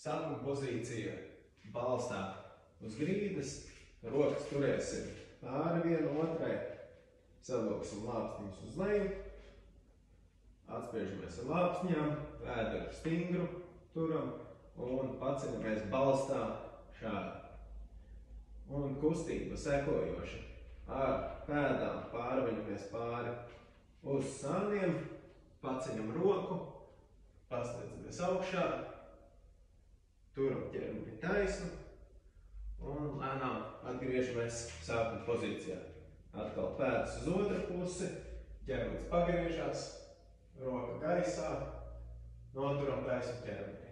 Sākuma pozīcija balstā uz grīdas, rokas turēsim pāri vienu otrai, savilksim lāpstiņus uz leju, atspiežamies ar lāpstiņām, vēderu stingru turam un paceļamies balstā šādi. Un kustība sekojoša. Ar pēdām pārveļamies pāri uz sāniem, paceļam roku, paslēdzamies augšā, turam ķermeni taisnu un lēnām atgriežamies sākuma pozīcijā. Atkal pēdas uz otru pusi, ķermenis pagriežās, roka gaisā, noturam taisnu ķermeni.